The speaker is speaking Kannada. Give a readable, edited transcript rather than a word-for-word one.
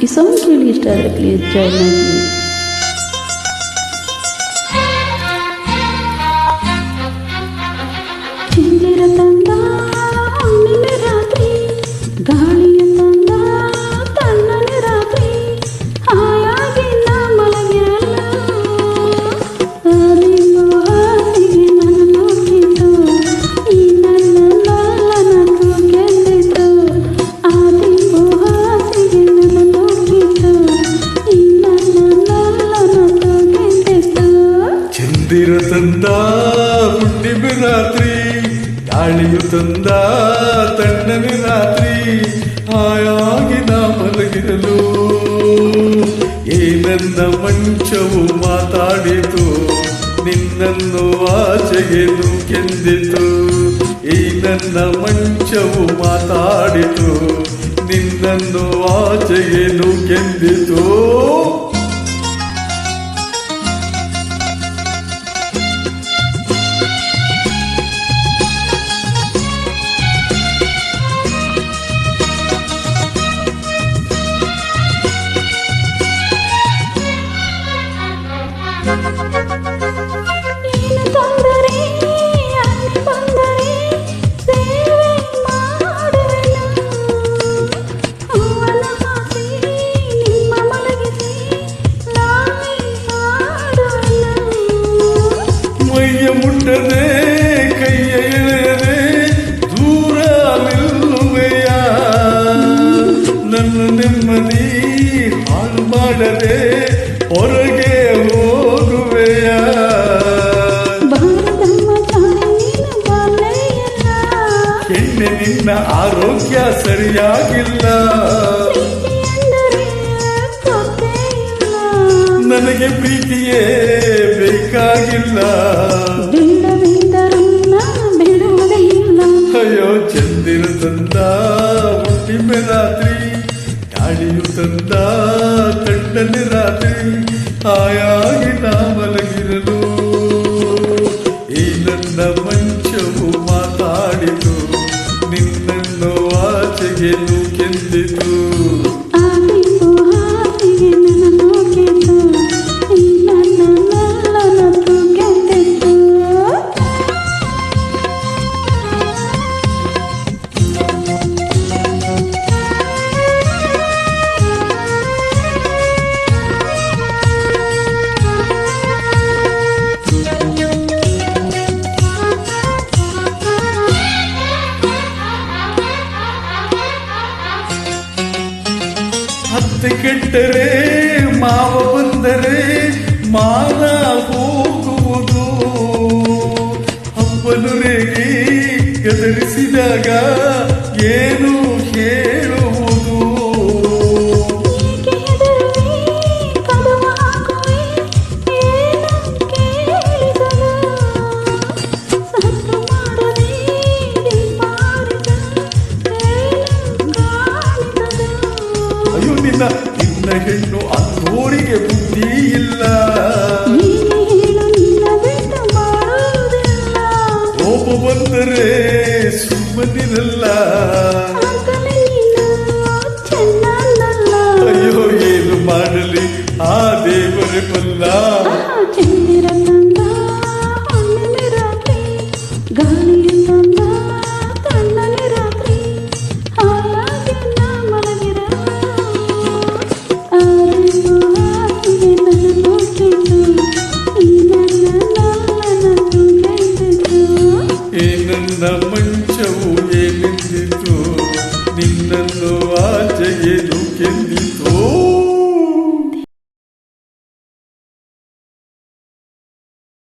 ಈ ಸಾಂಗ್ ಕೇಳಿ ಇಷ್ಟ ಆದರೆ ಪ್ಲೀಸ್ ಜಾಯ್ನ್ ಆಗಿ. ಚಂದಿರ ತಂದ ಹುಣ್ಣಿಮೆ ರಾತ್ರಿ, ಗಾಳಿಯ ತಂದ ತಣ್ಣನೆ ರಾತ್ರಿ, ಹಾಯಾಗಿ ನಾ ಮಲಗಿರಲ್ಲ. ಅರಿವು ಹಾಸಿಗೆ ನನ್ನ ನೋಡಿತು, ಈ ನನ್ನ ನಲ್ಲನ ತೂಗೆಂದಿತು. ಅರಿವು ಹಾಸಿಗೆ ನನ್ನ ನೋಡಿತು, ಈ ನನ್ನ ನಲ್ಲನ ತೂಗೆಂದಿತು. ಚಂದಿರ ತಂದ ಹುಣ್ಣಿಮೆ ರಾತ್ರಿ, ಗಾಳಿಯು ತಂದ ತಣ್ಣನೆ ರಾತ್ರಿ, ಹಾಯಾಗಿ ನಾ ಮಲಗಿರಲು. ಏನನ್ನ ಮಂಚವು ಮಾತಾಡಿತು, ನಿನ್ನನ್ನು ಆಚೆಗೆ ನೂಕೆಂದಿತು. ಈ ನನ್ನ ಮಂಚವು ಮಾತಾಡಿತು, ನಿನ್ನನ್ನು ಆಚೆಗೆ ನೂಕೆಂದಿತು. ಏನು ತೊಂದರೆ ಅಲ್ಲಿ ಬಂದರೆ ಸೇವೆ ಮಾಡುವೆನು. ಹೂವನ ಹಾಸಿ ನಿಮ್ಮ ಮಲಗಿಸಿ ನಾನೇ ಹಾಡುವೆನು. ಮೈಯ ಮುಟ್ಟದೆ ಕೈಯ ಎಳೆಯದೆ ದೂರ ನಿಲ್ಲುವೆಯ, ನನ್ನ ನೆಮ್ಮದಿ ಹಾಳು ಮಾಡದೆ ಹೊರಗೆ ಹೋಗುವೆಯ. ಭಾರತಮ್ಮ ತಾನೆ ನೀನು ಬಾಲೆಯಲ್ಲ, ಹೆಣ್ಣೆ ನಿನ್ನ ಆರೋಗ್ಯ ಸರಿಯಾಗಿಲ್ಲ. ಪ್ರೀತಿ ಎಂದರೆ ಗೊತ್ತೇ ಇಲ್ಲ, ನನಗೆ ಪ್ರೀತಿಯೇ ಬೇಕಾಗಿಲ್ಲ. ಬೇಡವೆಂದರೂ ನಾ ಬಿಡುವುದೇ ಇಲ್ಲ. ಅಯ್ಯೋ ಚಂದಿರ ತಂದ ಹುಣ್ಣಿಮೆ ರಾತ್ರಿ, ಗಾಳಿಯು ತಂದ ತಣ್ಣನೆ ರಾತ್ರಿ, ಹಾಯಾಗಿ ನಾ ಮಲಗಿರಲು. ಈ ನನ್ನ ಮಂಚವು ಮಾತಾಡಿತು, ನಿನ್ನನ್ನು ಆಚೆಗೆ ನೂಕೆಂದಿತು. ಆದಿಪು ಹಾಸಿಗೆ ನನ್ನ ನೋಡಿತು, ಈ ನನ್ನ ನಲ್ಲನ ತೂಗೆಂದಿತು. ಅತ್ತೆ ಕೆಟ್ಟರೆ ಮಾವ ಬಂದರೆ ಮಾನ ಹೋಗುವುದು. ಅಪ್ಪನು ರೇಗಿ ಗದರಿಸಿದಾಗ ಏನು ಹೇಳುವುದು. ಏಕೆ ಹೆದರುವೆ ಕದವ ಹಾಕುವೆ ಏನು ಕೇಳಿಸಲು. ಸತ್ತು ಮಾಡದೆ ದೀಪಾರಿದ ಏನು ಕಾಣಿಸಲು. ಅಯ್ಯೋ ನಿನ್ನ ಹೆಣ್ಣು ಅಂಧೋರಿಗೆ ಬುದ್ಧಿ ಇಲ್ಲ. ನೀನೇ ಹೇಳು ನಿನ್ನ ಬಿಟ್ಟು ಮಾಡುವುದಿಲ್ಲ. ಕೋಪ ಬಂದರೆ ಸುಮ್ಮನಿರಲ್ಲ. ಆಗಲೇ ನೀನು ಚೆನ್ನಲ್ಲ. ಅಯ್ಯೋ ಏನು ಮಾಡಲಿ ಆ ದೇವರೇ ಬಲ್ಲ. ಚಂದಿರ ತಂದ ಹುಣ್ಣಿಮೆ ರಾತ್ರಿ, ಗಾಳಿಯ ತಂದ ತಣ್ಣನೆ ರಾತ್ರಿ, ಹಾಯಾಗಿ ನಾ ಮಲಗಿರಲು. ಅರಿವು ಹಾಸಿಗೆ ನನ್ನ ನೋಡಿತು, ಈ ನನ್ನ ನಲ್ಲನ ತೂಗೆಂದಿತು. ಈ ನನ್ನ ಮಂಚವು ಏನೆಂದಿತು, ನಿನ್ನನ್ನು ಆಚೆಗೆ ನೂಕೆಂದಿತು.